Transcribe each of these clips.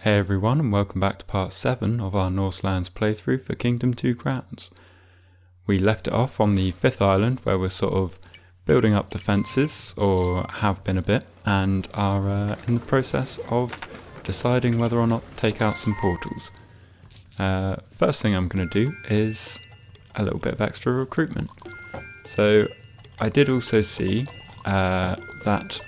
Hey everyone, and welcome back to part 7 of our Norse Lands playthrough for Kingdom 2 Crowns. We left it off on the 5th island where we're sort of building up defences, or have been a bit, and are in the process of deciding whether or not to take out some portals. First thing I'm going to do is a little bit of extra recruitment. So I did also see that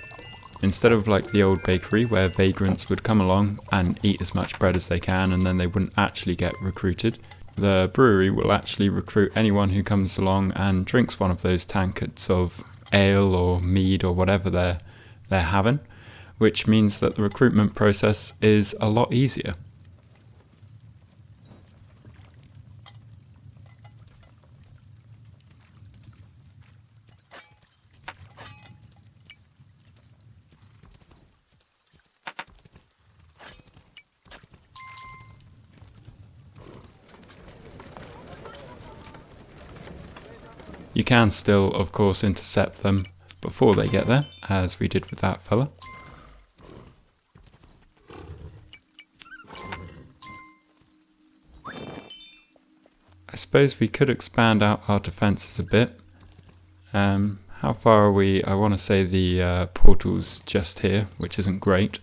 instead of like the old bakery where vagrants would come along and eat as much bread as they can and then they wouldn't actually get recruited, the brewery will actually recruit anyone who comes along and drinks one of those tankards of ale or mead or whatever they're having, which means that the recruitment process is a lot easier. You can still, of course, intercept them before they get there, as we did with that fella. I suppose we could expand out our defences a bit. How far are we? I want to say the portal's just here, which isn't great.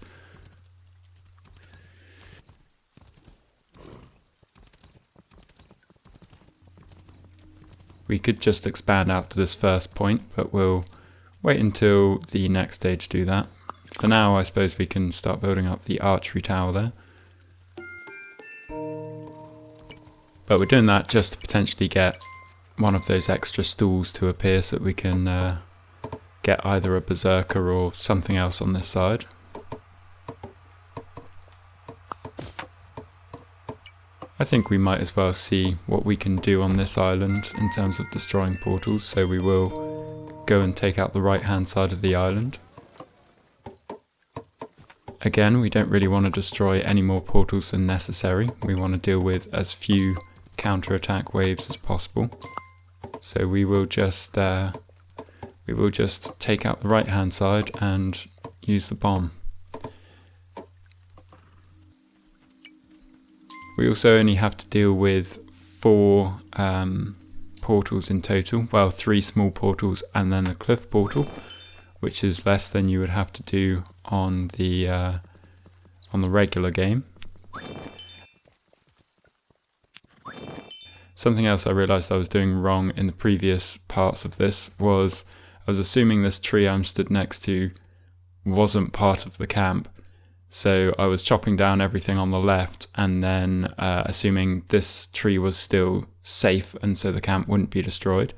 We could just expand out to this first point, but we'll wait until the next day to do that. For now, I suppose we can start building up the Archery Tower there. But we're doing that just to potentially get one of those extra stools to appear so that we can get either a berserker or something else on this side. I think we might as well see what we can do on this island in terms of destroying portals, so we will go and take out the right hand side of the island. Again, we don't really want to destroy any more portals than necessary. We want to deal with as few counter-attack waves as possible. So we will just take out the right hand side and use the bomb. We also only have to deal with 4 portals in total. Well, 3 small portals and then the cliff portal, which is less than you would have to do on the regular game. Something else I realised I was doing wrong in the previous parts of this was I was assuming this tree I'm stood next to wasn't part of the camp. So I was chopping down everything on the left and then assuming this tree was still safe and so the camp wouldn't be destroyed.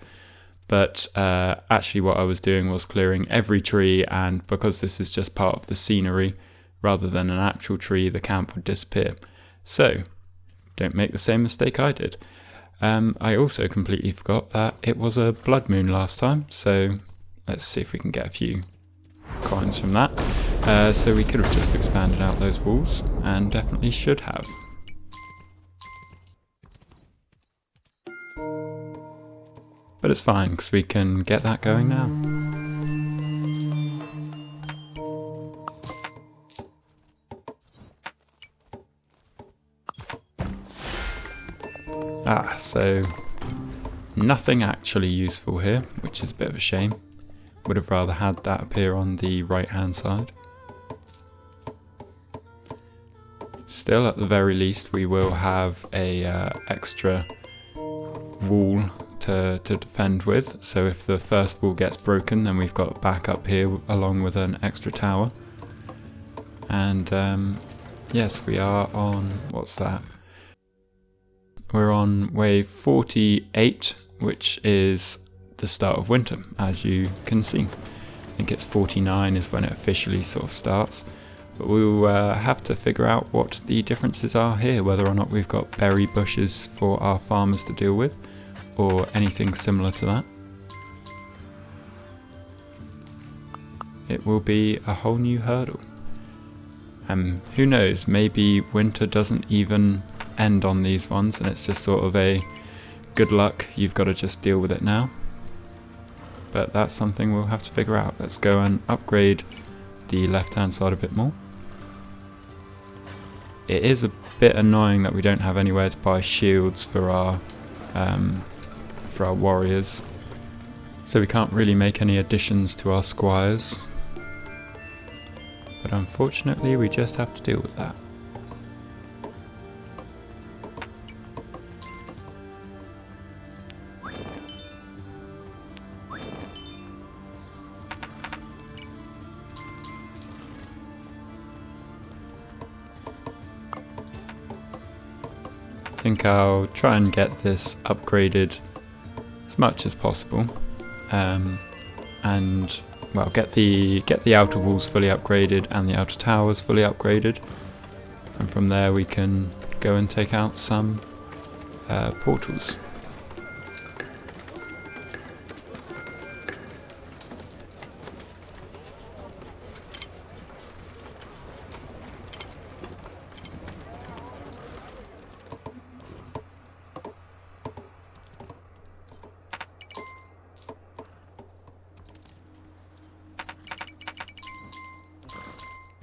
But actually what I was doing was clearing every tree, and because this is just part of the scenery rather than an actual tree, the camp would disappear. So don't make the same mistake I did. I also completely forgot that it was a blood moon last time, so let's see if we can get a few coins from that. So we could have just expanded out those walls, and definitely should have. But it's fine, because we can get that going now. So nothing actually useful here, which is a bit of a shame. Would have rather had that appear on the right hand side. Still, at the very least, we will have a extra wall to defend with. So if the first wall gets broken, then we've got backup here along with an extra tower. And yes, we are on, what's that? We're on wave 48, which is the start of winter, as you can see. I think it's 49 is when it officially sort of starts. But we'll have to figure out what the differences are here, whether or not we've got berry bushes for our farmers to deal with, or anything similar to that. It will be a whole new hurdle. Who knows, maybe winter doesn't even end on these ones, and it's just sort of a good luck, you've got to just deal with it now. But that's something we'll have to figure out. Let's go and upgrade the left hand side a bit more. it is a bit annoying that we don't have anywhere to buy shields for our warriors, so we can't really make any additions to our squires, but unfortunately we just have to deal with that. I think I'll try and get this upgraded as much as possible, and well, get the outer walls fully upgraded and the outer towers fully upgraded, and from there we can go and take out some portals.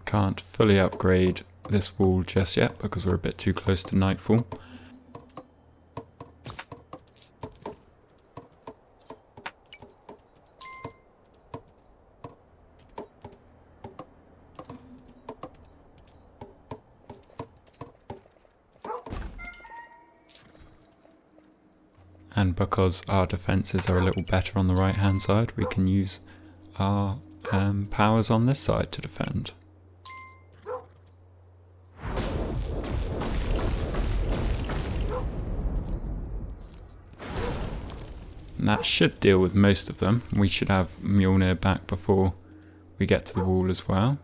Can't fully upgrade this wall just yet because we're a bit too close to nightfall. And because our defences are a little better on the right hand side, we can use our powers on this side to defend. And that should deal with most of them. We should have Mjolnir back before we get to the wall as well.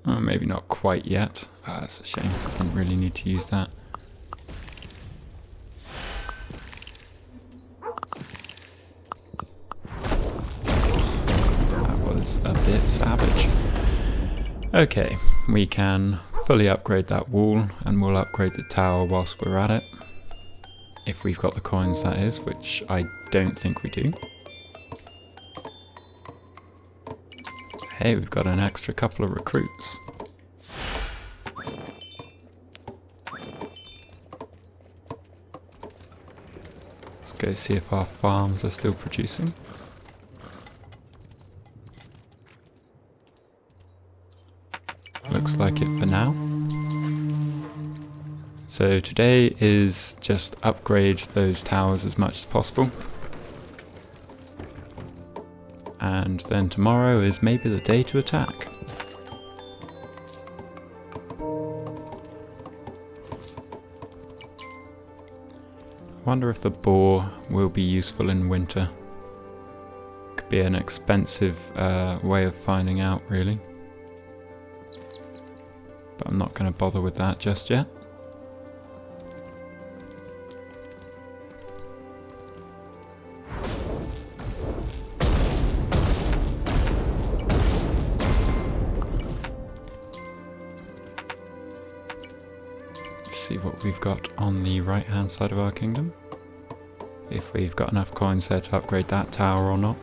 Oh, maybe not quite yet. Ah, that's a shame. Didn't really need to use that. That was a bit savage. Okay, we can fully upgrade that wall, and we'll upgrade the tower whilst we're at it. If we've got the coins, that is, which I don't think we do. Hey, we've got an extra couple of recruits. Let's go see if our farms are still producing. Looks like it for now. So today is just upgrade those towers as much as possible. And then tomorrow is maybe the day to attack. I wonder if the boar will be useful in winter. Could be an expensive way of finding out, really. But I'm not going to bother with that just yet. See what we've got on the right hand side of our kingdom, if we've got enough coins there to upgrade that tower or not.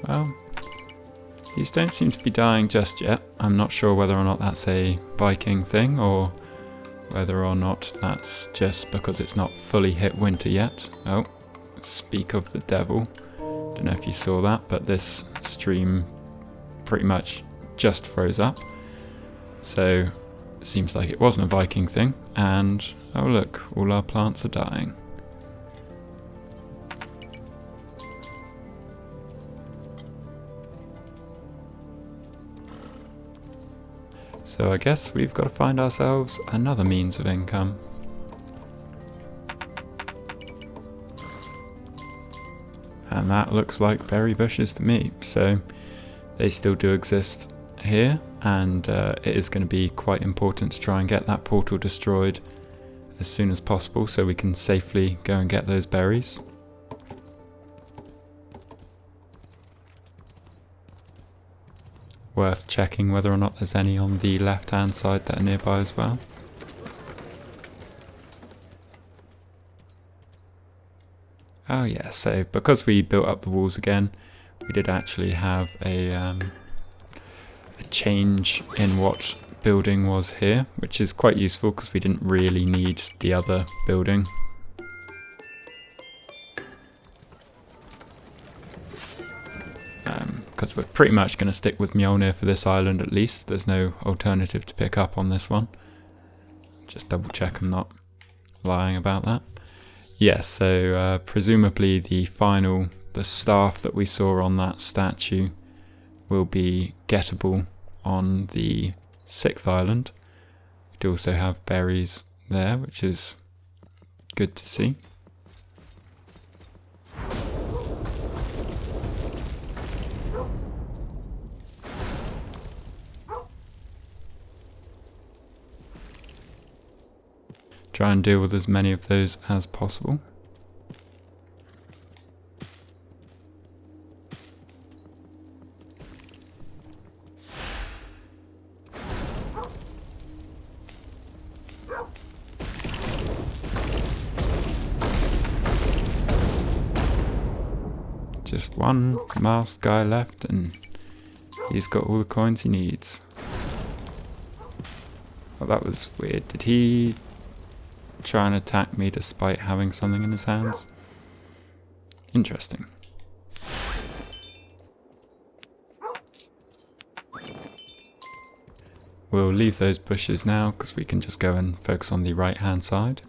Well, these don't seem to be dying just yet. I'm not sure whether or not that's a Viking thing or whether or not that's just because it's not fully hit winter yet. Oh, speak of the devil. Don't know if you saw that, but this stream pretty much just froze up, so it seems like it wasn't a Viking thing. And oh look, all our plants are dying. So I guess we've got to find ourselves another means of income. And that looks like berry bushes to me, so they still do exist here, and it is going to be quite important to try and get that portal destroyed as soon as possible so we can safely go and get those berries. Worth checking whether or not there's any on the left hand side that are nearby as well. Oh yeah, so because we built up the walls again, we did actually have a change in what building was here, which is quite useful because we didn't really need the other building. Because we're pretty much going to stick with Mjolnir for this island at least. There's no alternative to pick up on this one. Just double check I'm not lying about that. Yes, so presumably the staff that we saw on that statue will be gettable on the 6th island. We do also have berries there, which is good to see. Try and deal with as many of those as possible. Just one masked guy left and he's got all the coins he needs. Oh, that was weird. Did he try and attack me despite having something in his hands? Interesting. We'll leave those bushes now because we can just go and focus on the right hand side.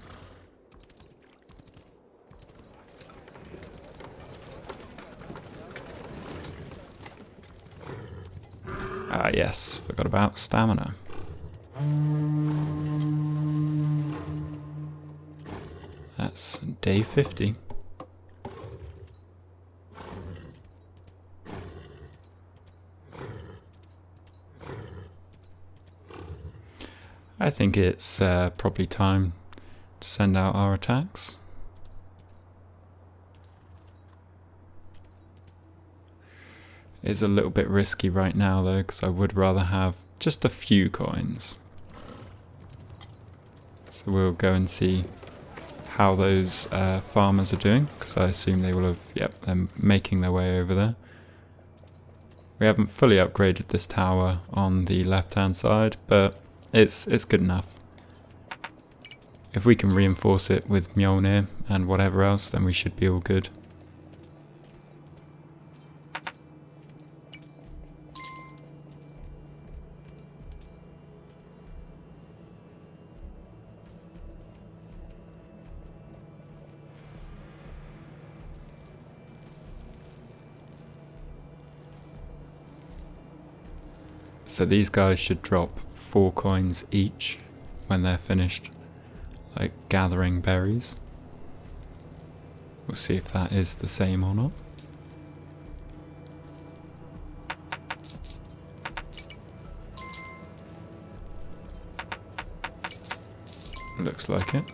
Ah yes, forgot about stamina. That's day 50. I think it's probably time to send out our attacks. It's a little bit risky right now though, because I would rather have just a few coins. So we'll go and see how those farmers are doing, because I assume they will have, yep, they're making their way over there. We haven't fully upgraded this tower on the left hand side, but it's good enough. If we can reinforce it with Mjolnir and whatever else, then we should be all good. So these guys should drop 4 coins each when they're finished, like gathering berries. We'll see if that is the same or not. Looks like it.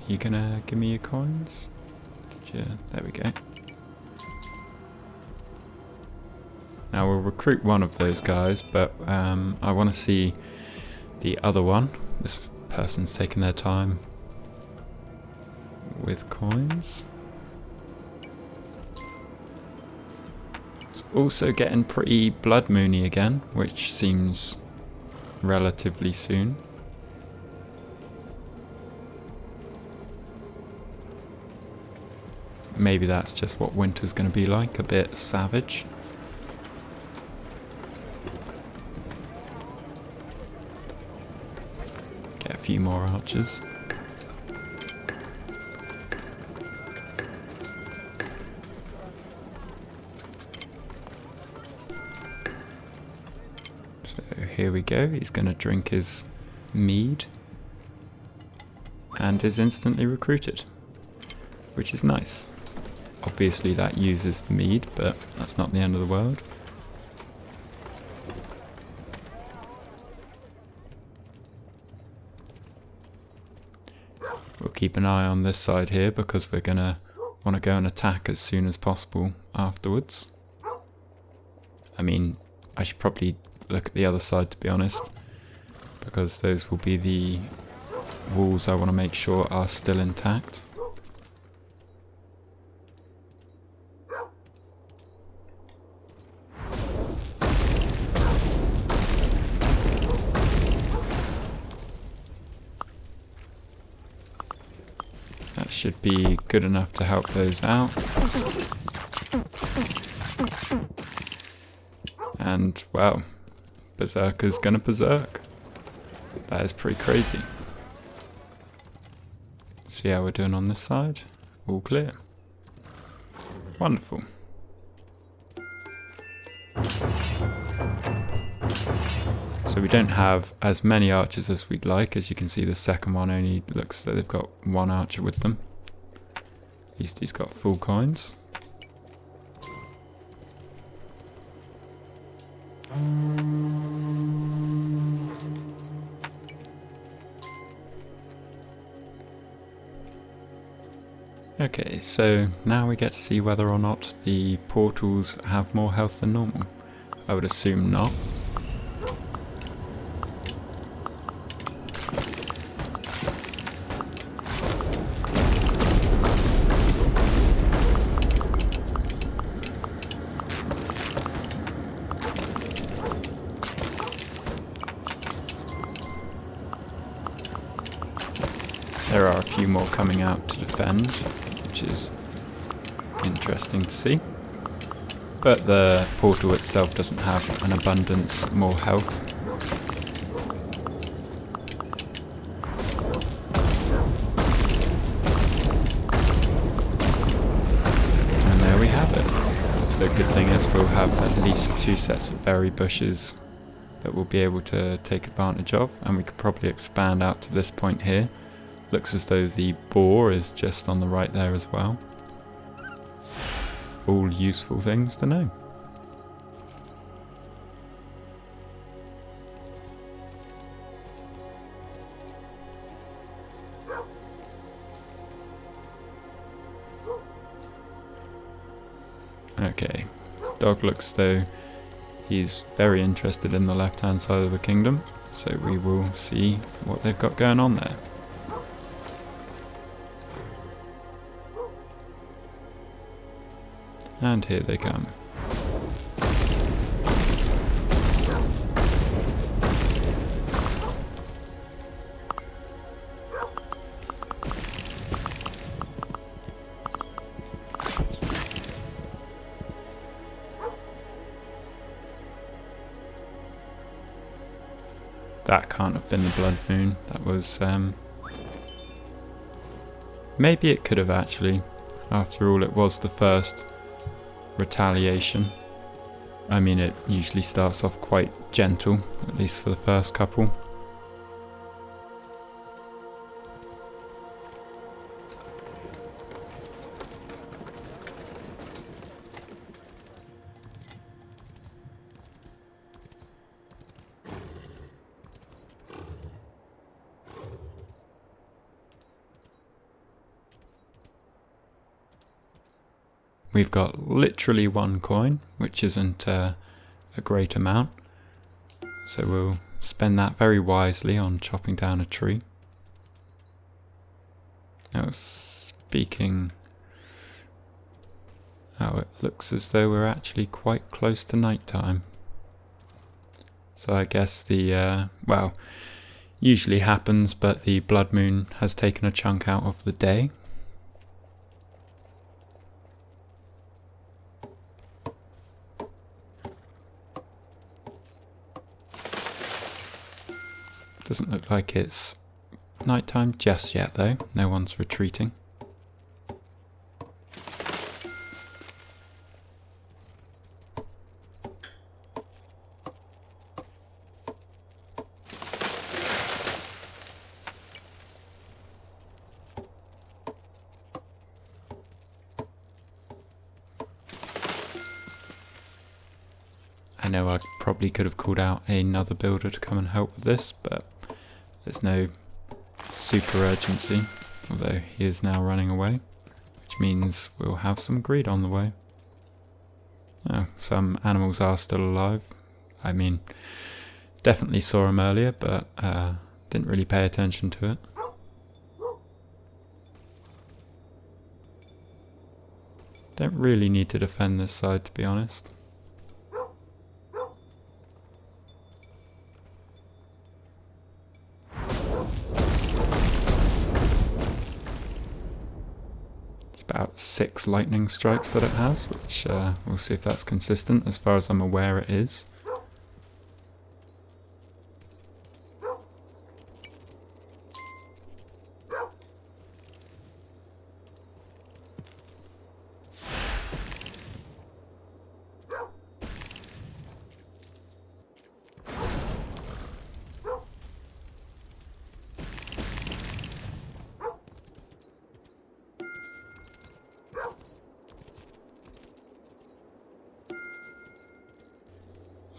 You gonna give me your coins? Did you? There we go. Now we'll recruit one of those guys, but I want to see the other one. This person's taking their time with coins. It's also getting pretty blood moony again, which seems relatively soon. Maybe that's just what winter's going to be like, a bit savage. Get a few more archers. So here we go, he's going to drink his mead and is instantly recruited, which is nice. Obviously that uses the mead, but that's not the end of the world. We'll keep an eye on this side here because we're gonna want to go and attack as soon as possible afterwards. I mean, I should probably look at the other side, to be honest, because those will be the walls I want to make sure are still intact. That should be good enough to help those out. And, well, Berserker's gonna berserk. That is pretty crazy. See how we're doing on this side? All clear. Wonderful. So we don't have as many archers as we'd like. As you can see, the second one only looks like they've got one archer with them. At least he's got full coins. Okay, so now we get to see whether or not the portals have more health than normal. I would assume not. There are a few more coming out to defend, which is interesting to see. But the portal itself doesn't have an abundance more health. And there we have it. So the good thing is we'll have at least 2 sets of berry bushes that we'll be able to take advantage of, and we could probably expand out to this point here. Looks as though the boar is just on the right there as well. All useful things to know. Okay, dog looks as though he's very interested in the left-hand side of the kingdom, so we will see what they've got going on there. And here they come. That can't have been the blood moon. That was maybe it could have actually. After all, it was the first retaliation. I mean, it usually starts off quite gentle, at least for the first couple. We've got literally 1 coin, which isn't a great amount. So we'll spend that very wisely on chopping down a tree. Now speaking... Oh, it looks as though we're actually quite close to night time. So I guess the, well, usually happens, but the blood moon has taken a chunk out of the day. Doesn't look like it's nighttime just yet though, no one's retreating. I know I probably could have called out another builder to come and help with this, but there's no super urgency, although he is now running away, which means we'll have some greed on the way. Oh, some animals are still alive. I mean, definitely saw them earlier, but didn't really pay attention to it. Don't really need to defend this side, to be honest. It's about 6 lightning strikes that it has, which we'll see if that's consistent. As far as I'm aware, it is.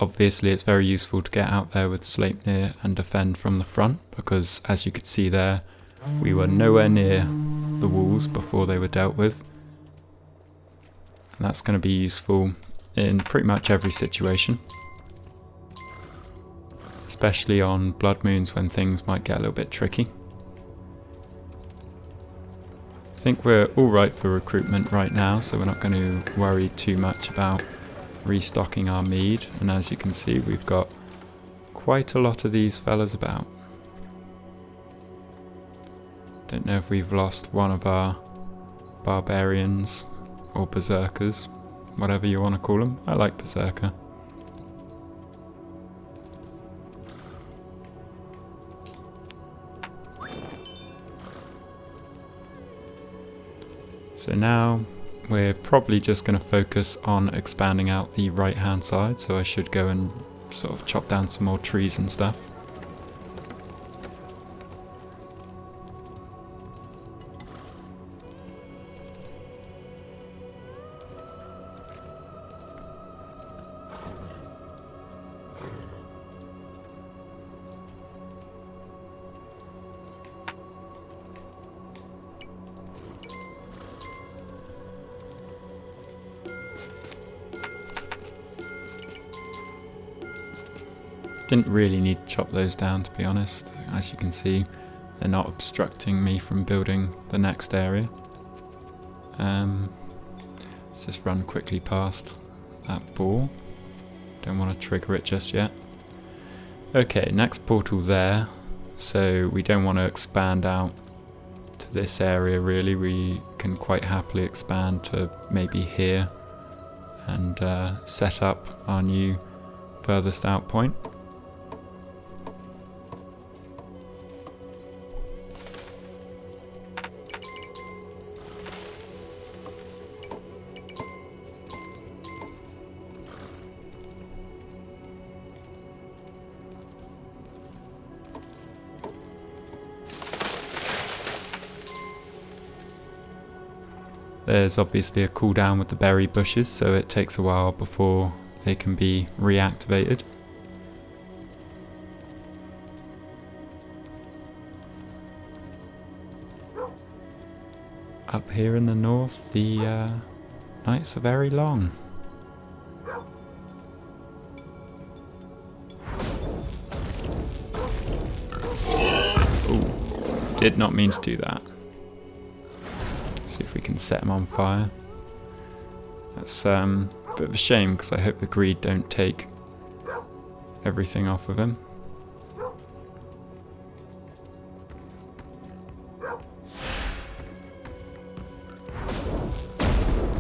Obviously it's very useful to get out there with Sleipnir and defend from the front, because as you could see there, we were nowhere near the walls before they were dealt with. And that's going to be useful in pretty much every situation. Especially on blood moons when things might get a little bit tricky. I think we're alright for recruitment right now, so we're not going to worry too much about restocking our mead, and as you can see we've got quite a lot of these fellas about. Don't know if we've lost one of our barbarians or berserkers, whatever you want to call them. I like berserker. So now we're probably just going to focus on expanding out the right hand side, so I should go and sort of chop down some more trees and stuff. Didn't really need to chop those down, to be honest. As you can see, they're not obstructing me from building the next area. Let's just run quickly past that ball. Don't want to trigger it just yet. Okay, next portal there. So we don't want to expand out to this area really. We can quite happily expand to maybe here and set up our new furthest out point. There's obviously a cooldown with the berry bushes, so it takes a while before they can be reactivated. Up here in the north, the nights are very long. Ooh, did not mean to do that. See if we can set them on fire. That's a bit of a shame, because I hope the greed don't take everything off of him.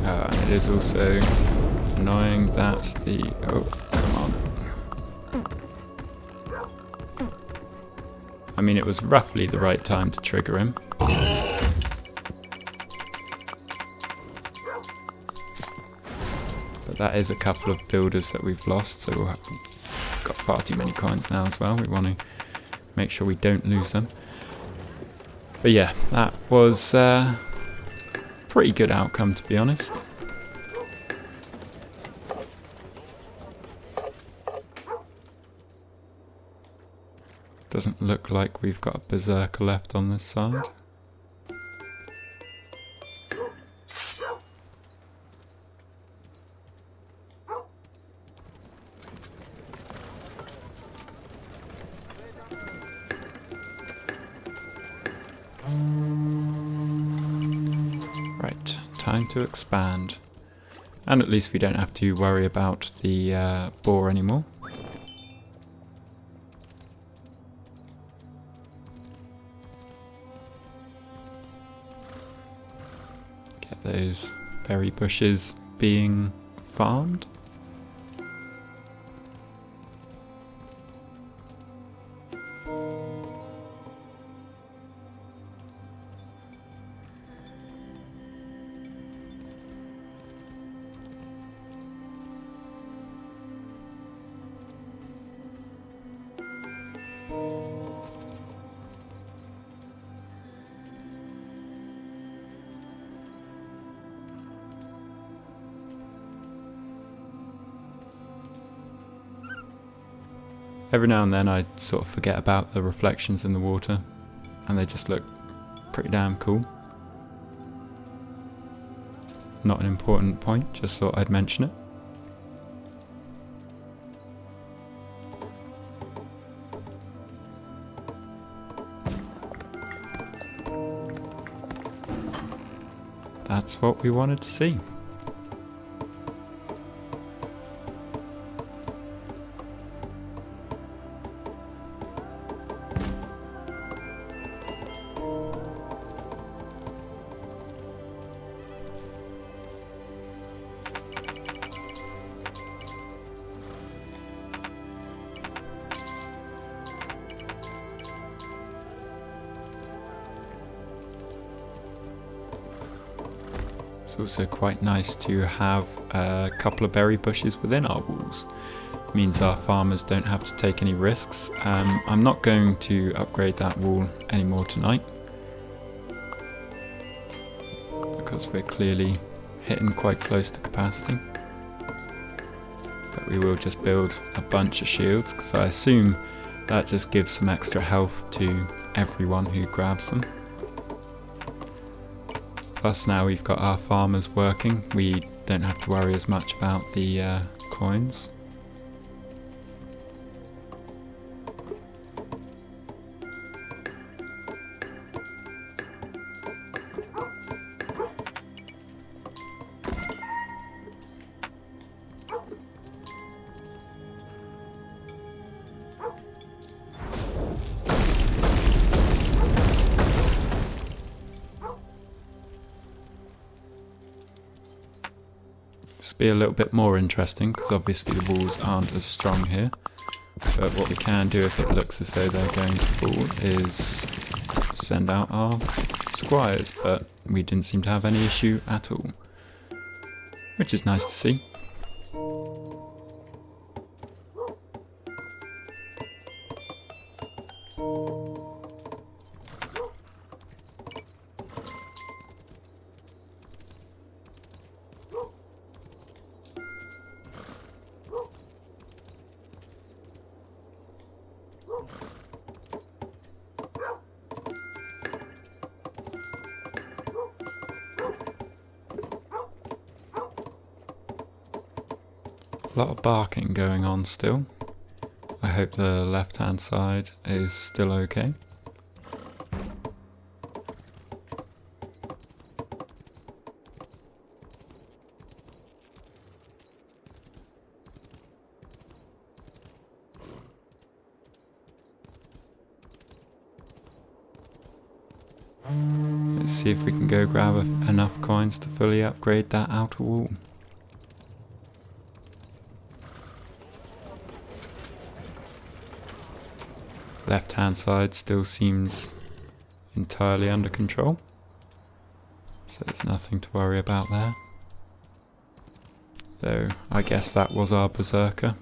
And it is also annoying that the... oh, come on. I mean, it was roughly the right time to trigger him. That is a couple of builders that we've lost, so we've got far too many coins now as well. We want to make sure we don't lose them. But yeah, that was a pretty good outcome, to be honest. Doesn't look like we've got a berserker left on this side. Right, time to expand. And at least we don't have to worry about the boar anymore. Get those berry bushes being farmed. Every now and then I sort of forget about the reflections in the water, and they just look pretty damn cool. Not an important point, just thought I'd mention it. That's what we wanted to see. It's also quite nice to have a couple of berry bushes within our walls. It means our farmers don't have to take any risks. I'm not going to upgrade that wall anymore tonight, because we're clearly hitting quite close to capacity. But we will just build a bunch of shields, because I assume that just gives some extra health to everyone who grabs them. Plus now we've got our farmers working, we don't have to worry as much about the coins. Be a little bit more interesting, because obviously the walls aren't as strong here, but what we can do if it looks as though they're going to fall is send out our squires, but we didn't seem to have any issue at all, which is nice to see. A lot of barking going on still. I hope the left hand side is still okay. Let's see if we can go grab enough coins to fully upgrade that outer wall. Left hand side still seems entirely under control, so there's nothing to worry about there. Though I guess that was our berserker.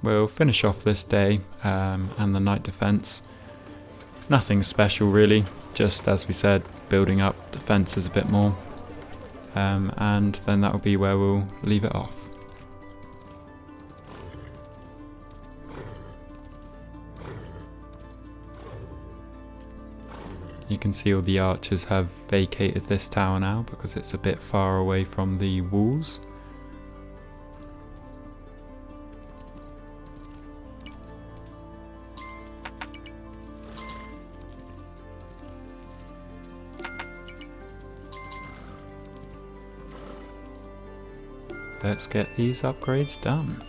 We'll finish off this day and the night defense. Nothing special really, just as we said, building up defenses a bit more, and then that will be where we'll leave it off. You can see all the archers have vacated this tower now because it's a bit far away from the walls. let's get these upgrades done.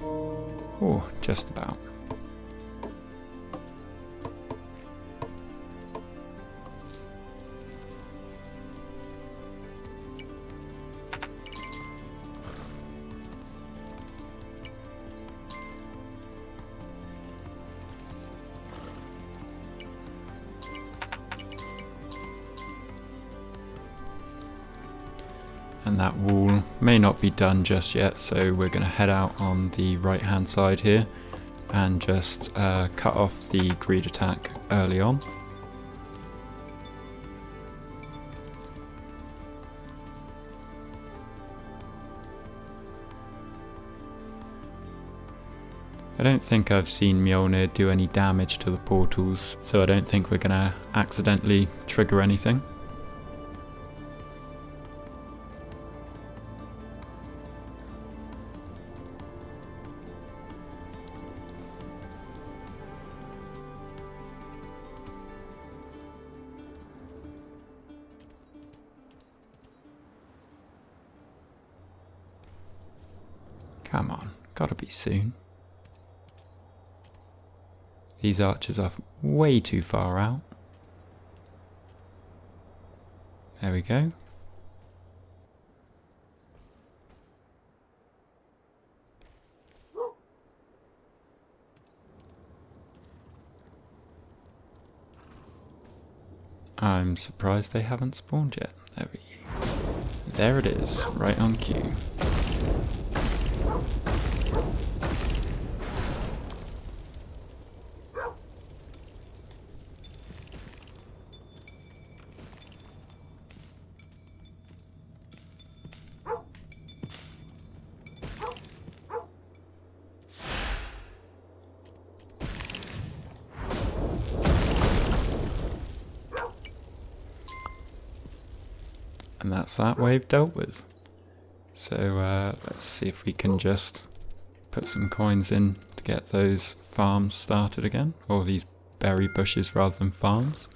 Oh, just about. And that wall may not be done just yet, so we're going to head out on the right hand side here and just cut off the greed attack early on. I don't think I've seen Mjolnir do any damage to the portals, so I don't think we're going to accidentally trigger anything. Come on, gotta be soon. These archers are way too far out. There we go. I'm surprised they haven't spawned yet. There it is, right on cue. And that's that wave dealt with. So let's see if we can just put some coins in to get those farms started again, or these berry bushes rather than farms.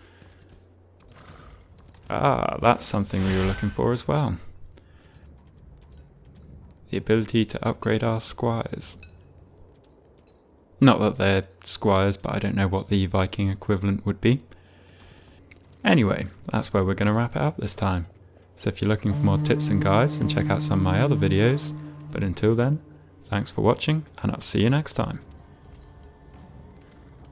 Ah, that's something we were looking for as well. The ability to upgrade our squires. Not that they're squires, but I don't know what the Viking equivalent would be. Anyway, that's where we're going to wrap it up this time. So if you're looking for more tips and guides, then check out some of my other videos. But until then, thanks for watching, and I'll see you next time.